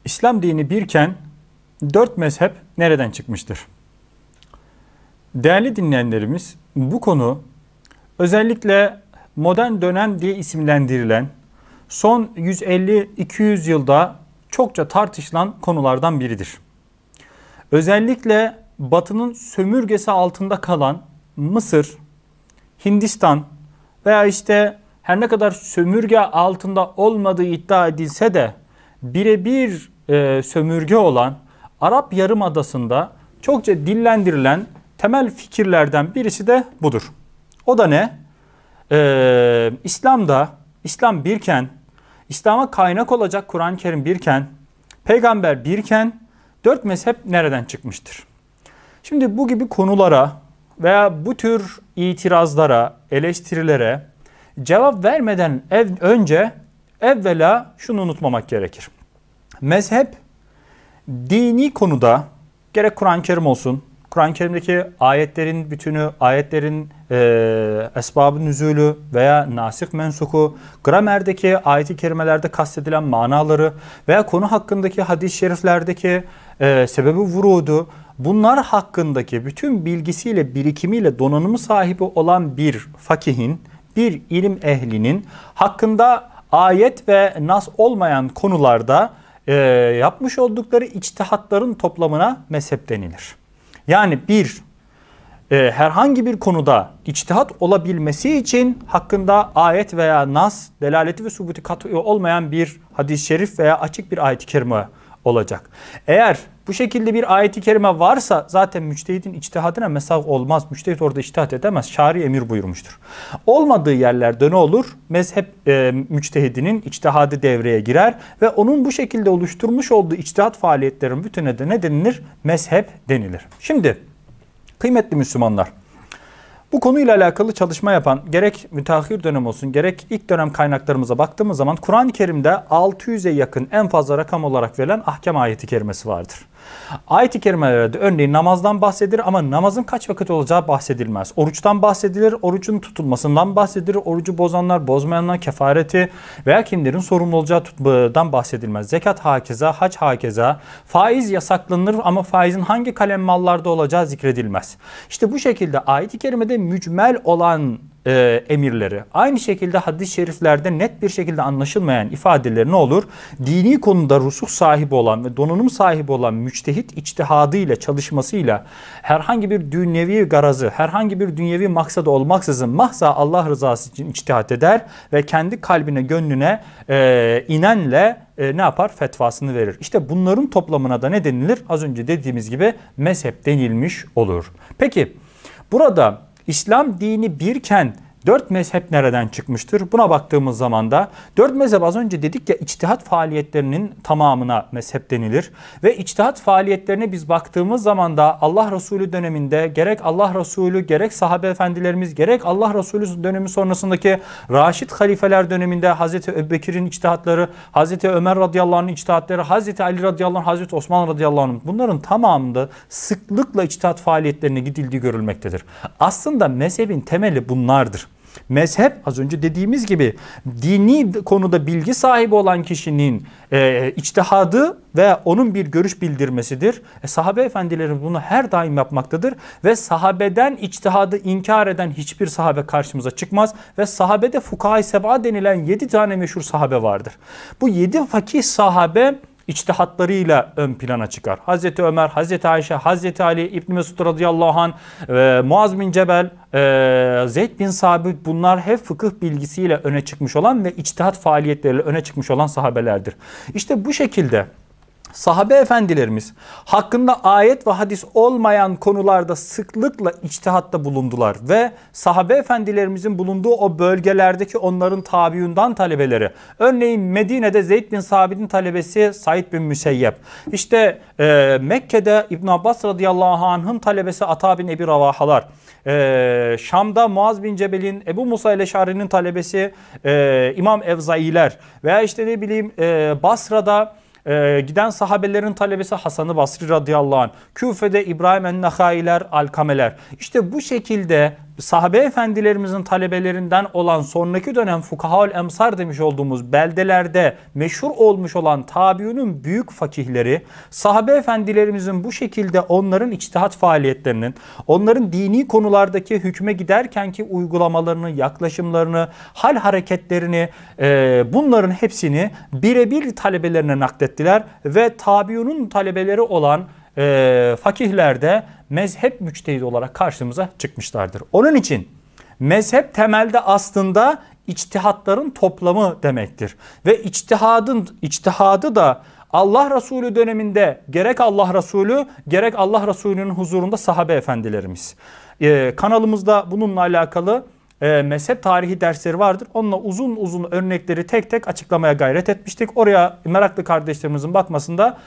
İslam dini birken dört mezhep nereden çıkmıştır? Değerli dinleyenlerimiz, bu konu özellikle modern dönem diye isimlendirilen son 150-200 yılda çokça tartışılan konulardan biridir. Özellikle Batı'nın sömürgesi altında kalan Mısır, Hindistan veya her ne kadar sömürge altında olmadığı iddia edilse de birebir sömürge olan Arap Yarımadası'nda çokça dillendirilen temel fikirlerden birisi de budur. O da ne? İslam birken, İslam'a kaynak olacak Kur'an-ı Kerim birken, peygamber birken dört mezhep nereden çıkmıştır? Şimdi bu gibi konulara veya bu tür itirazlara, eleştirilere cevap vermeden önce evvela şunu unutmamak gerekir. Mezhep dini konuda gerek Kur'an-ı Kerim olsun, Kur'an-ı Kerim'deki ayetlerin bütünü, ayetlerin esbab-ı nüzulü veya nasih mensuku, gramerdeki ayet-i kerimelerde kastedilen manaları veya konu hakkındaki hadis-i şeriflerdeki sebebi vurudu, bunlar hakkındaki bütün bilgisiyle, birikimiyle donanımı sahibi olan bir fakihin, bir ilim ehlinin hakkında ayet ve nas olmayan konularda yapmış oldukları içtihatların toplamına mezhep denilir. Yani herhangi bir konuda içtihat olabilmesi için hakkında ayet veya nas, delaleti ve subuti kat'i olmayan bir hadis-i şerif veya açık bir ayet-i kerime olacak. Eğer bu şekilde bir ayet-i kerime varsa zaten müçtehidin içtihadına mesaf olmaz. Müçtehid orada içtihat edemez. Şari emir buyurmuştur. Olmadığı yerlerde ne olur? Mezhep müçtehidinin içtihadı devreye girer ve onun bu şekilde oluşturmuş olduğu içtihat faaliyetlerin bütüne de ne denilir? Mezhep denilir. Şimdi kıymetli Müslümanlar, bu konuyla alakalı çalışma yapan gerek müteahhir dönem olsun gerek ilk dönem kaynaklarımıza baktığımız zaman Kur'an-ı Kerim'de 600'e yakın en fazla rakam olarak verilen ahkam ayeti kerimesi vardır. Ayet-i kerimelerde örneğin namazdan bahsedilir ama namazın kaç vakit olacağı bahsedilmez. Oruçtan bahsedilir, orucun tutulmasından bahsedilir, orucu bozanlar, bozmayanlar, kefareti veya kimlerin sorumlu olacağından bahsedilmez. Zekat hakeza, hac hakeza, faiz yasaklanır ama faizin hangi kalem mallarda olacağı zikredilmez. İşte bu şekilde ayet-i kerimede mücmel olan emirleri, aynı şekilde hadis-i şeriflerde net bir şekilde anlaşılmayan ifadeleri ne olur? Dini konuda rusuh sahibi olan ve donanım sahibi olan müçtehit içtihadıyla, çalışmasıyla herhangi bir dünyevi garazı, herhangi bir dünyevi maksadı olmaksızın mahza Allah rızası için içtihat eder ve kendi kalbine, gönlüne inenle ne yapar? Fetvasını verir. İşte bunların toplamına da ne denilir? Az önce dediğimiz gibi mezhep denilmiş olur. Peki burada İslam dini birken dört mezhep nereden çıkmıştır? Buna baktığımız zaman da dört mezhep az önce dedik ya içtihat faaliyetlerinin tamamına mezhep denilir. Ve içtihat faaliyetlerine biz baktığımız zaman da Allah Resulü döneminde gerek Allah Resulü gerek sahabe efendilerimiz gerek Allah Resulü dönemi sonrasındaki Raşid halifeler döneminde Hazreti Ebubekir'in içtihatları, Hazreti Ömer radıyallahu anh'ın içtihatları, Hazreti Ali radıyallahu anh, Hazreti Osman radıyallahu anh bunların tamamında sıklıkla içtihat faaliyetlerine gidildiği görülmektedir. Aslında mezhebin temeli bunlardır. Mezhep az önce dediğimiz gibi dini konuda bilgi sahibi olan kişinin içtihadı ve onun bir görüş bildirmesidir. Sahabe efendilerimiz bunu her daim yapmaktadır ve sahabeden içtihadı inkar eden hiçbir sahabe karşımıza çıkmaz ve sahabede fukaha-i seba denilen 7 tane meşhur sahabe vardır. Bu 7 fakih sahabe İçtihatlarıyla ön plana çıkar. Hazreti Ömer, Hazreti Ayşe, Hazreti Ali, İbn Mesud radıyallahu anh, Muaz bin Cebel, Zeyd bin Sabit bunlar hep fıkıh bilgisiyle öne çıkmış olan ve içtihat faaliyetleriyle öne çıkmış olan sahabelerdir. İşte bu şekilde sahabe efendilerimiz hakkında ayet ve hadis olmayan konularda sıklıkla içtihatta bulundular ve sahabe efendilerimizin bulunduğu o bölgelerdeki onların tabiundan talebeleri, örneğin Medine'de Zeyd bin Sabit'in talebesi Said bin Müseyyep, Mekke'de İbn Abbas radıyallahu anh'ın talebesi Ata bin Ebi Ravahalar, Şam'da Muaz bin Cebel'in, Ebu Musa el-Eşari'nin talebesi İmam Evzailer veya Basra'da giden sahabelerin talebesi Hasan-ı Basri radıyallahu anh, Küfe'de İbrahim en-Nahailer, Alkameler. İşte bu şekilde sahabe efendilerimizin talebelerinden olan sonraki dönem fukahaul emsar demiş olduğumuz beldelerde meşhur olmuş olan tabiunun büyük fakihleri, sahabe efendilerimizin bu şekilde onların içtihat faaliyetlerinin, onların dini konulardaki hükme giderkenki uygulamalarını, yaklaşımlarını, hal hareketlerini, bunların hepsini birebir talebelerine naklettiler ve tabiunun talebeleri olan fakihler de mezhep müçtehidi olarak karşımıza çıkmışlardır. Onun için mezhep temelde aslında içtihatların toplamı demektir. Ve içtihadı da Allah Resulü döneminde gerek Allah Resulü gerek Allah Resulü'nün huzurunda sahabe efendilerimiz. Kanalımızda bununla alakalı mezhep tarihi dersleri vardır. Onunla uzun uzun örnekleri tek tek açıklamaya gayret etmiştik. Oraya meraklı kardeşlerimizin bakmasını da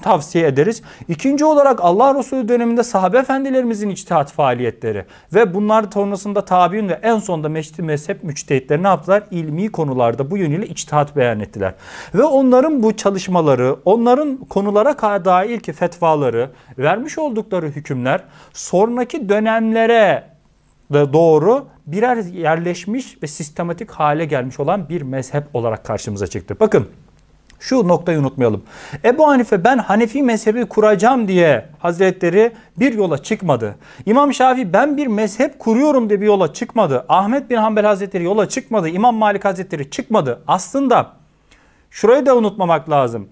tavsiye ederiz. İkinci olarak Allah Resulü döneminde sahabe efendilerimizin içtihat faaliyetleri ve bunlar sonrasında tabiun ve en sonunda mezhep müçtehitleri ne yaptılar? İlmi konularda bu yönüyle içtihat beyan ettiler. Ve onların bu çalışmaları, onların konulara dair ki fetvaları, vermiş oldukları hükümler sonraki dönemlere doğru birer yerleşmiş ve sistematik hale gelmiş olan bir mezhep olarak karşımıza çıktı. Bakın şu noktayı unutmayalım. Ebu Hanife ben Hanefi mezhebi kuracağım diye Hazretleri bir yola çıkmadı. İmam Şafii ben bir mezhep kuruyorum diye bir yola çıkmadı. Ahmet bin Hanbel Hazretleri yola çıkmadı. İmam Malik Hazretleri çıkmadı. Aslında şurayı da unutmamak lazım.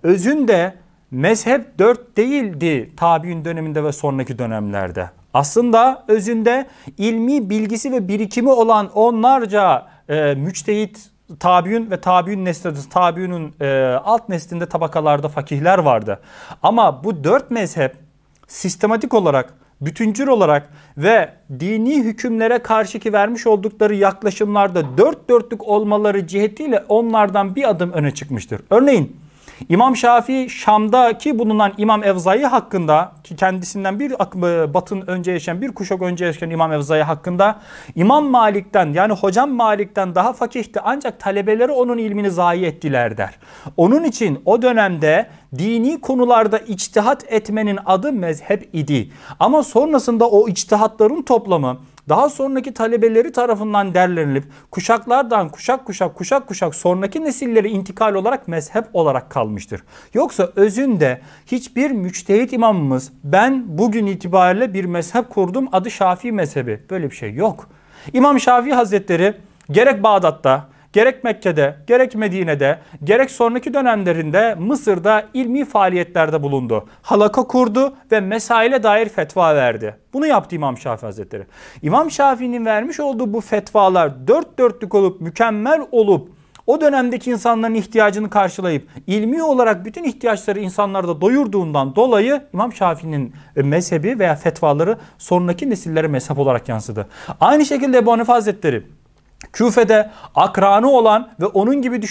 Özünde mezhep 4 değildi tabiün döneminde ve sonraki dönemlerde. Aslında özünde ilmi bilgisi ve birikimi olan onlarca müçtehit tabiün ve tabiün neslinde, tabiünün alt neslinde tabakalarda fakihler vardı. Ama bu 4 mezhep sistematik olarak, bütüncül olarak ve dini hükümlere karşıki vermiş oldukları yaklaşımlarda dört dörtlük olmaları cihetiyle onlardan bir adım öne çıkmıştır. Örneğin İmam Şafii Şam'daki bulunan İmam Evzai hakkında ki kendisinden bir batın önce yaşayan bir kuşak önce yaşayan İmam Evzai hakkında İmam Malik'ten yani hocam Malik'ten daha fakihti ancak talebeleri onun ilmini zayi ettiler der. Onun için o dönemde dini konularda içtihat etmenin adı mezhep idi. Ama sonrasında o içtihatların toplamı daha sonraki talebeleri tarafından derlenilip kuşaklardan kuşak sonraki nesillere intikal olarak mezhep olarak kalmıştır. Yoksa özünde hiçbir müçtehit imamımız ben bugün itibariyle bir mezhep kurdum adı Şafii mezhebi böyle bir şey yok. İmam Şafii Hazretleri gerek Bağdat'ta gerek Mekke'de, gerek Medine'de, gerek sonraki dönemlerinde Mısır'da ilmi faaliyetlerde bulundu. Halaka kurdu ve mesaile dair fetva verdi. Bunu yaptı İmam Şafii Hazretleri. İmam Şafii'nin vermiş olduğu bu fetvalar dört dörtlük olup, mükemmel olup, o dönemdeki insanların ihtiyacını karşılayıp, ilmi olarak bütün ihtiyaçları insanlarda doyurduğundan dolayı İmam Şafii'nin mezhebi veya fetvaları sonraki nesillere mezhep olarak yansıdı. Aynı şekilde Ebu Hanife Hazretleri, Küfe'de akranı olan ve onun gibi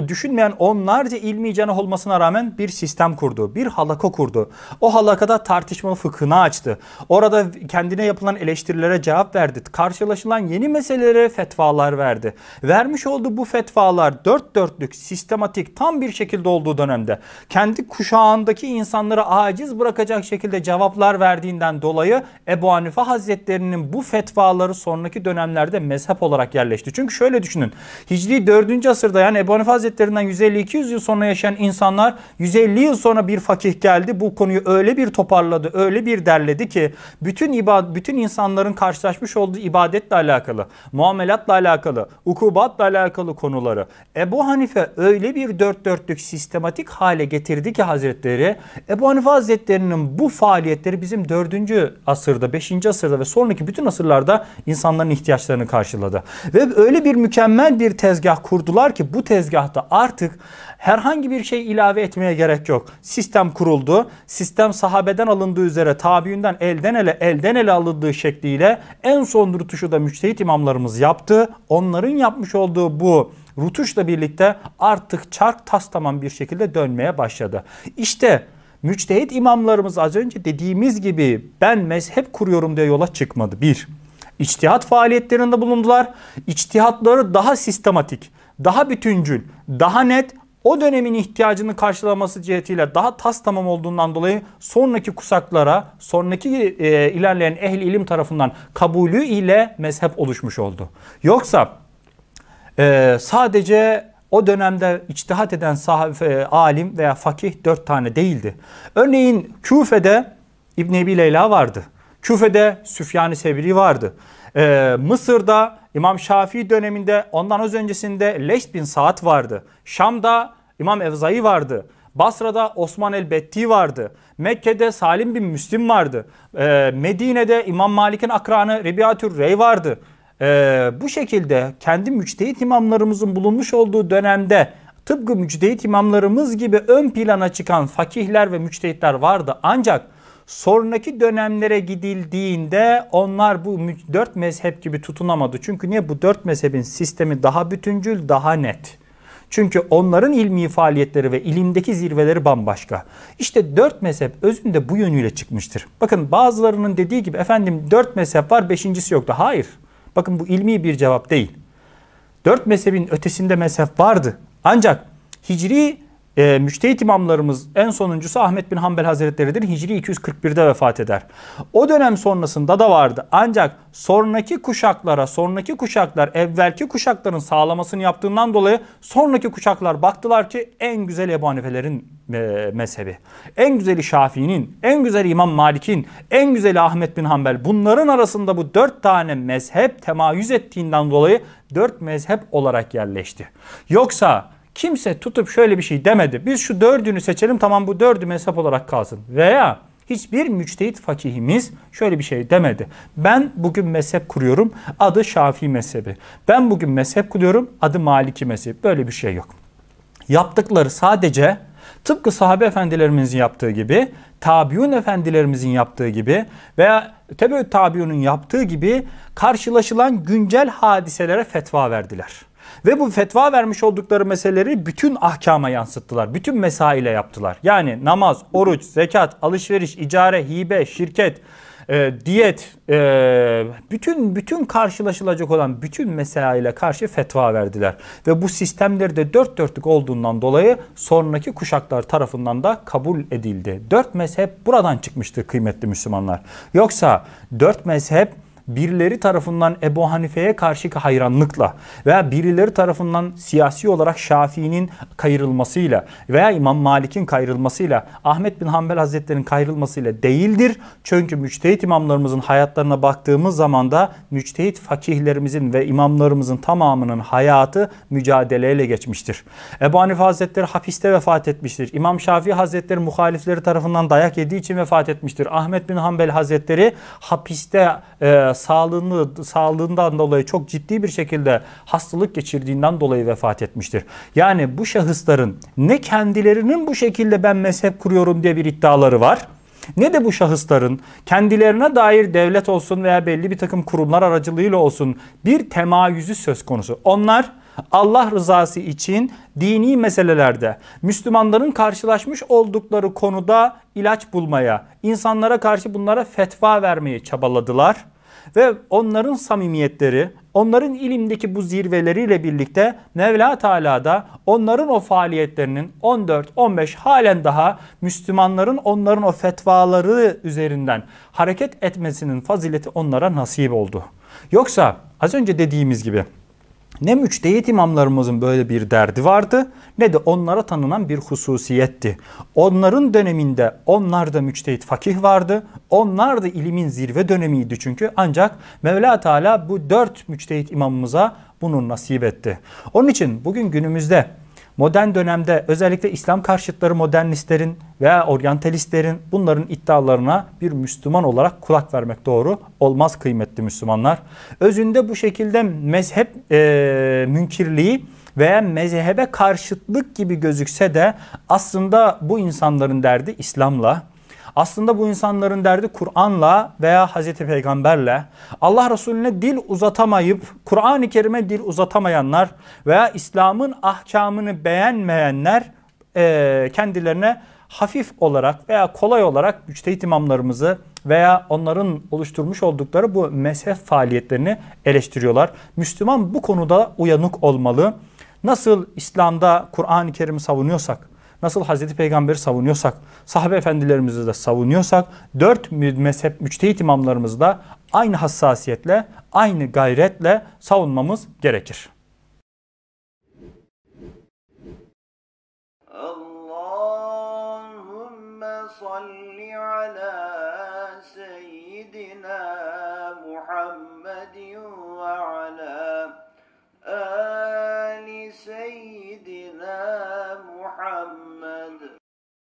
düşünmeyen onlarca ilmi cenah olmasına rağmen bir sistem kurdu. Bir halaka kurdu. O halakada tartışma fıkhını açtı. Orada kendine yapılan eleştirilere cevap verdi. Karşılaşılan yeni meselelere fetvalar verdi. Vermiş olduğu bu fetvalar dört dörtlük, sistematik, tam bir şekilde olduğu dönemde kendi kuşağındaki insanları aciz bırakacak şekilde cevaplar verdiğinden dolayı Ebu Hanife Hazretleri'nin bu fetvaları sonraki dönemlerde mezhep olarak yerleşti. Çünkü şöyle düşünün. Hicri 4. asırda yani Ebu Hanife Hazretlerinden 150-200 yıl sonra yaşayan insanlar 150 yıl sonra bir fakih geldi. Bu konuyu öyle bir toparladı, öyle bir derledi ki bütün insanların karşılaşmış olduğu ibadetle alakalı, muamelatla alakalı, ukubatla alakalı konuları Ebu Hanife öyle bir dört dörtlük sistematik hale getirdi ki Hazretleri, Ebu Hanife Hazretleri'nin bu faaliyetleri bizim 4. asırda, 5. asırda ve sonraki bütün asırlarda insanların ihtiyaçlarını karşıladı. Ve öyle bir mükemmel bir tezgah kurdular ki bu tezgahta artık herhangi bir şey ilave etmeye gerek yok. Sistem kuruldu. Sistem sahabeden alındığı üzere tabiinden elden ele alındığı şekliyle en son rutuşu da müçtehit imamlarımız yaptı. Onların yapmış olduğu bu rutuşla birlikte artık çark tas tamam bir şekilde dönmeye başladı. İşte müçtehit imamlarımız az önce dediğimiz gibi ben mezhep kuruyorum diye yola çıkmadı. Bir, İçtihat faaliyetlerinde bulundular. İçtihatları daha sistematik, daha bütüncül, daha net, o dönemin ihtiyacını karşılaması cihetiyle daha tas tamam olduğundan dolayı sonraki kuşaklara, sonraki ilerleyen ehli ilim tarafından kabulü ile mezhep oluşmuş oldu. Yoksa sadece o dönemde içtihat eden alim veya fakih 4 tane değildi. Örneğin Küfe'de İbn Ebi Leyla vardı. Küfe'de Süfyan-ı Sevri vardı. Mısır'da İmam Şafii döneminde, ondan öncesinde Leys bin Sa'd vardı. Şam'da İmam Evzai vardı. Basra'da Osman el-Betti vardı. Mekke'de Salim bin Müslim vardı. Medine'de İmam Malik'in akranı Rebiatür Rey vardı. Bu şekilde kendi müçtehit imamlarımızın bulunmuş olduğu dönemde tıpkı müçtehit imamlarımız gibi ön plana çıkan fakihler ve müçtehitler vardı. Ancak sonraki dönemlere gidildiğinde onlar bu 4 mezhep gibi tutunamadı. Çünkü niye? Bu 4 mezhebin sistemi daha bütüncül, daha net. Çünkü onların ilmi faaliyetleri ve ilimdeki zirveleri bambaşka. İşte 4 mezhep özünde bu yönüyle çıkmıştır. Bakın bazılarının dediği gibi efendim 4 mezhep var, 5.'si yoktu. Hayır. Bakın bu ilmi bir cevap değil. 4 mezhebin ötesinde mezhep vardı. Ancak Hicri müçtehit imamlarımız en sonuncusu Ahmet bin Hanbel Hazretleri'dir. Hicri 241'de vefat eder. O dönem sonrasında da vardı. Ancak sonraki kuşaklar evvelki kuşakların sağlamasını yaptığından dolayı sonraki kuşaklar baktılar ki en güzel Ebu Hanifelerin mezhebi, en güzeli Şafii'nin, en güzeli İmam Malik'in, en güzeli Ahmet bin Hanbel. Bunların arasında bu 4 tane mezhep temayüz ettiğinden dolayı 4 mezhep olarak yerleşti. Yoksa kimse tutup şöyle bir şey demedi. Biz şu 4'ünü seçelim, tamam bu 4'ü mezhep olarak kalsın. Veya hiçbir müçtehit fakihimiz şöyle bir şey demedi. Ben bugün mezhep kuruyorum, adı Şafii mezhebi. Ben bugün mezhep kuruyorum, adı Maliki mezhebi. Böyle bir şey yok. Yaptıkları sadece tıpkı sahabe efendilerimizin yaptığı gibi, tabiun efendilerimizin yaptığı gibi veya tebeü tabiunun yaptığı gibi karşılaşılan güncel hadiselere fetva verdiler. Ve bu fetva vermiş oldukları meseleleri bütün ahkama yansıttılar. Bütün mesaile yaptılar. Yani namaz, oruç, zekat, alışveriş, icare, hibe, şirket, diyet, bütün karşılaşılacak olan bütün mesaile karşı fetva verdiler. Ve bu sistemleri de 4 dörtlük olduğundan dolayı sonraki kuşaklar tarafından da kabul edildi. 4 mezhep buradan çıkmıştır kıymetli Müslümanlar. Yoksa 4 mezhep birileri tarafından Ebu Hanife'ye karşı hayranlıkla veya birileri tarafından siyasi olarak Şafii'nin kayırılmasıyla veya İmam Malik'in kayırılmasıyla, Ahmet bin Hanbel Hazretleri'nin kayırılmasıyla değildir. Çünkü müçtehit imamlarımızın hayatlarına baktığımız zaman da müçtehit fakihlerimizin ve imamlarımızın tamamının hayatı mücadeleyle geçmiştir. Ebu Hanife Hazretleri hapiste vefat etmiştir. İmam Şafii Hazretleri muhalifleri tarafından dayak yediği için vefat etmiştir. Ahmet bin Hanbel Hazretleri hapiste sağlığından dolayı çok ciddi bir şekilde hastalık geçirdiğinden dolayı vefat etmiştir. Yani bu şahısların ne kendilerinin bu şekilde ben mezhep kuruyorum diye bir iddiaları var, ne de bu şahısların kendilerine dair devlet olsun veya belli bir takım kurumlar aracılığıyla olsun bir temayüzü söz konusu. Onlar Allah rızası için dini meselelerde, Müslümanların karşılaşmış oldukları konuda ilaç bulmaya, insanlara karşı bunlara fetva vermeye çabaladılar. Ve onların samimiyetleri, onların ilimdeki bu zirveleriyle birlikte Mevla Teala da onların o faaliyetlerinin 14-15 halen daha Müslümanların onların o fetvaları üzerinden hareket etmesinin fazileti onlara nasip oldu. Yoksa az önce dediğimiz gibi ne müçtehit imamlarımızın böyle bir derdi vardı ne de onlara tanınan bir hususiyetti. Onların döneminde onlarda müçtehit fakih vardı. Onlar da ilimin zirve dönemiydi çünkü. Ancak Mevla Teala bu 4 müçtehit imamımıza bunu nasip etti. Onun için bugün günümüzde modern dönemde özellikle İslam karşıtları modernistlerin veya oryantalistlerin bunların iddialarına bir Müslüman olarak kulak vermek doğru olmaz kıymetli Müslümanlar. Özünde bu şekilde mezhep münkirliği veya mezhebe karşıtlık gibi gözükse de aslında bu insanların derdi İslam'la, aslında bu insanların derdi Kur'an'la veya Hazreti Peygamber'le. Allah Resulüne dil uzatamayıp Kur'an-ı Kerim'e dil uzatamayanlar veya İslam'ın ahkamını beğenmeyenler kendilerine hafif olarak veya kolay olarak müçtehit imamlarımızı veya onların oluşturmuş oldukları bu mezhep faaliyetlerini eleştiriyorlar. Müslüman bu konuda uyanık olmalı. Nasıl İslam'da Kur'an-ı Kerim'i savunuyorsak, nasıl Hazreti Peygamber'i savunuyorsak, sahabe efendilerimizi de savunuyorsak, 4 mezhep müçtehit imamlarımızı da aynı hassasiyetle, aynı gayretle savunmamız gerekir. Allahümme salli ala seyyidina Muhammedin ve